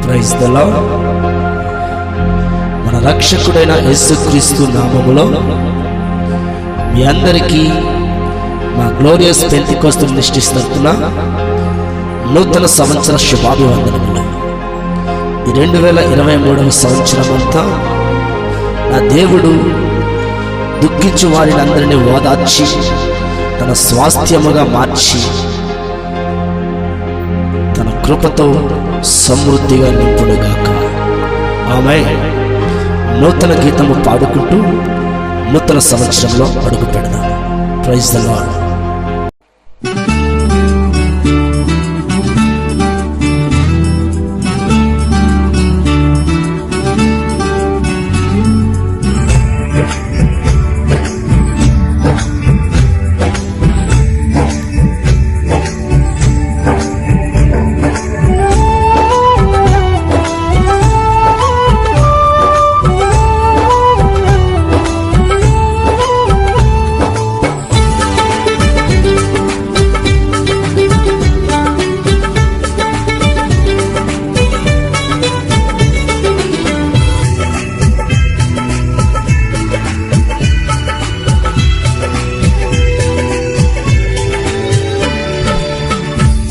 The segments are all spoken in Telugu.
Praise the lord. మన రక్షకుడైన యేసుక్రీస్తు నామములో మీ అందరికీ మా గ్లోరియస్ పెంతెకోస్తు మినిస్ట్రీస్ తరపున నూతన సంవత్సర శుభాభివందనములు. ఈ 2023వ సంవత్సరం అంతా నా దేవుడు దుఃఖించు వారిని అందరినీ ఓదార్చి తన స్వాస్థ్యముగా మార్చి తన కృపతో సమృద్ధిగా నింపునుగాక. ఆమేన్. నూతన గీతము పాడుకుంటూ నూతన సంవత్సరంలో అడుగు పెడదాం. Praise the Lord.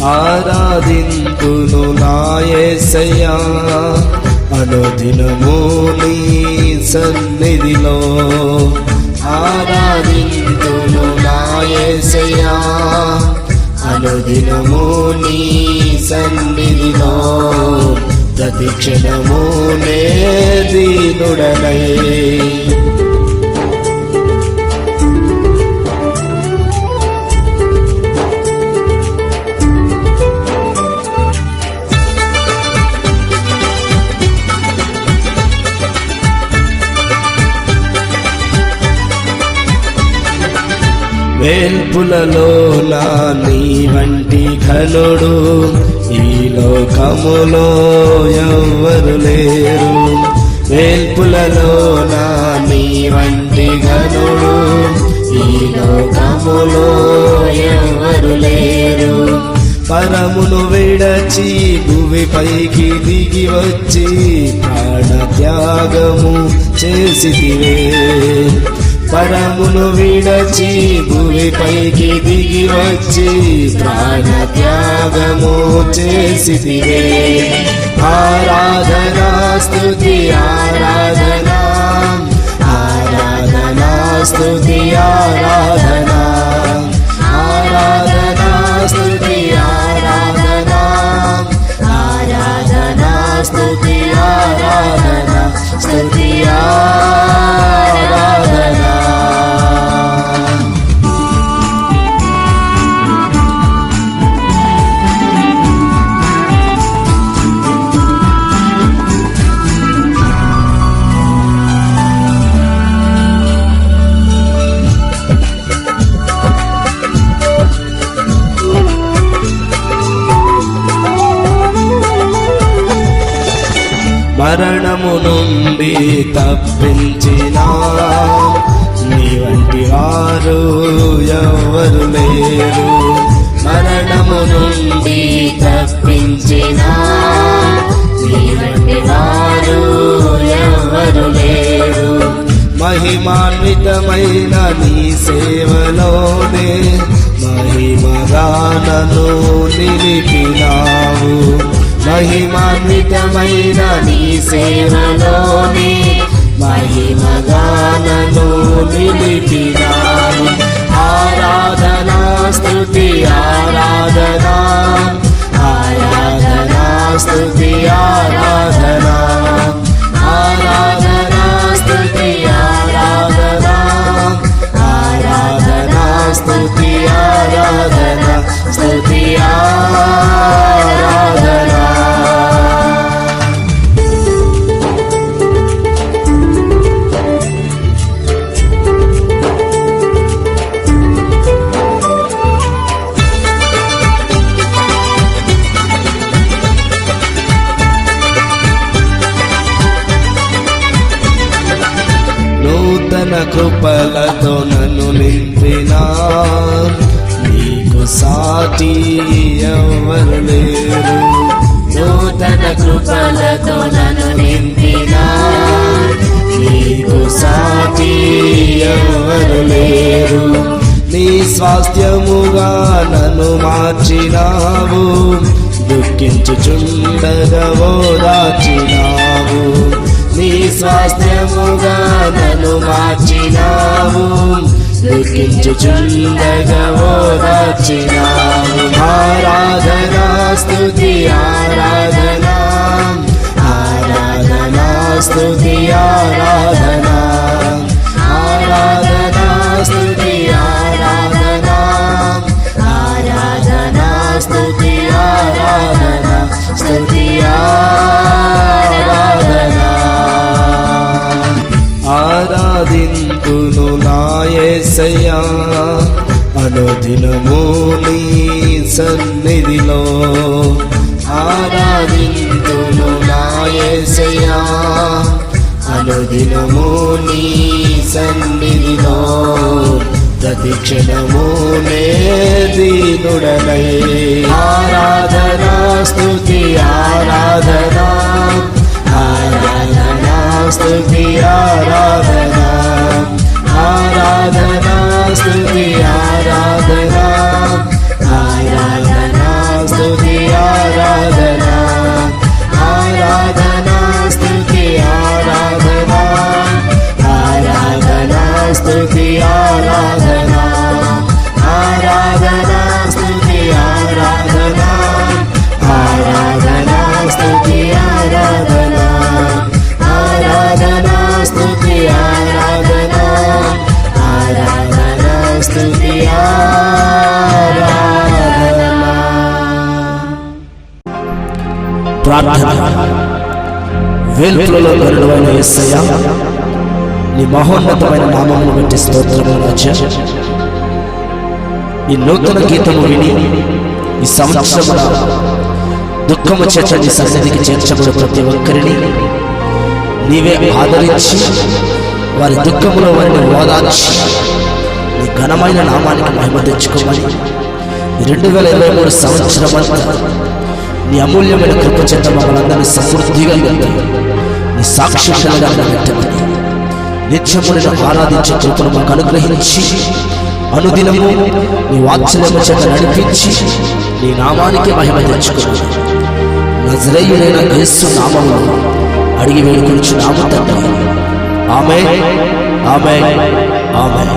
ఆరాధింతును నా యేసయ్యా అనుదినము నీ సన్నిధిలో. ఆరాధింతును నా యేసయ్యా అనుదినము నీ సన్నిధిలో. ప్రతి క్షణము నే దీనుడనై వేల్పులలో నా నీ వంటి ఘనుడు ఈ లోకములో ఎవ్వరు లేరు. వేల్పులలో నా నీ వంటి ఘనుడు ఈ లోకములో ఎవ్వరు లేరు. పరమును విడచి భూమిపైకి దిగి వచ్చి ప్రాణ త్యాగము చేసితివే. పరమును విడచి భూమిపైకి దిగి వచ్చి ప్రాణ త్యాగము చేసితివే. ఆరాధనా స్తుతి ఆరాధనా, ఆరాధనా స్తుతి ఆరాధనా, ఆరాధనా స్తుతి ఆరాధనా, ఆరాధనా స్తుతి ఆరాధనా, స్తుతి ఆరాధనా. మరణము నుండి తప్పించిన నీ వంటి వారు ఎవ్వరు లేరు. మరణము నుండి తప్పించిన నీ వంటి వారు ఎవ్వరు లేరు. మహిమాన్వితమైన నీ సేవలోనే మహిమగానను నిలిపినావు. మహిమాన్వితమైన నీ సేవలోని మహిమగానను నిలిపినావు. ఆరాధనా స్తుతి ఆరాధనా, ఆరాధనా స్తుతి ఆరాధనా, ఆరాధనా స్తుతి ఆరాధనా, ఆరాధనా స్తుతి ఆరాధనా, స్తుతి ఆరాధనా. నూతన కృపలతో నన్ను నింపినా నీకు సాటి ఎవ్వరు లేరు. నూతన కృప కృపలతో నన్ను నింపిన నీకు సాటి ఎవరు లేరు. నీ స్వాస్థ్యముగా నన్ను మార్చినావు, దుఃఖించుచుండగా ఓదార్చినావు. నీ స్వాస్థ్యముగా నన్ను మార్చినావు, దుఃఖించుచుండగా ఓదార్చినావు. ఆరాధనా స్తుతి ఆరాధనా, ఆరాధనా స్తుతి ఆరాధనా, ఆరాధనా స్తుతి ఆరాధనా, ఆరాధనా స్తుతి ఆరాధనా, స్తుతి ఆరాధనా. ఆరాధింతును నా యేసయ్యా అనుదినము నీ సన్నిధిలో, ఆరాధింతును నా యేసయ్యా అనుదినము నీ సన్నిధిలో. ప్రతి క్షణము నే దీనుడనై ఆరాధనా స్తుతి ఆరాధనా, ఆరాధనా స్తుతి ఆరాధనా, ఆరాధనా స్తుతి ఆరాధనా, ఆరాధనా స్తుతి ఆరాధనా, ఆరాధనా స్తుతి ఆరాధనా, ఆరాధనా స్తుతి ఆరాధనా, ఆరాధనా స్తుతి ఆరాధనా, ఆరాధనా స్తుతి ఆరాధనా, ఆరాధనా స్తుతి ఆరాధనా, ఆరాధనా స్తుతి ఆరాధనా. ప్రార్థన. వెలుగులలో గరుడైన యేసయ్యా, నీ మహోన్నతమైన నామమును బట్టి స్తోత్రములు రాజా. ఈ నూతన గీతము విని ఈ సంవత్సరమున దుఃఖము చేత నీ సన్నిధికి చేర్చబడు ప్రతి ఒక్కరిని నీవే ఆదరించి వారి దుఃఖములో వారిని ఓదార్చి నీ ఘనమైన నామానికి మహిమ తెచ్చుకోమని 2023 సంవత్సరమంతా నీ అమూల్యమైన కృప చేత మమ్మల్ని సమృద్ధిగా నీ సాక్షిగా పెట్టమని నిత్యము నిన్ను ఆరాధించే కృపను మాకు అనుగ్రహించి అనుదినము నీ వాత్సల్యము చేత నడిపించి నీ నామానికి మహిమ తెచ్చుకోమని నజరేయుడైన యేసు నామములో అడిగి వేడుకొనుచున్నాము తండ్రి. ఆమేన్, ఆమేన్, ఆమేన్.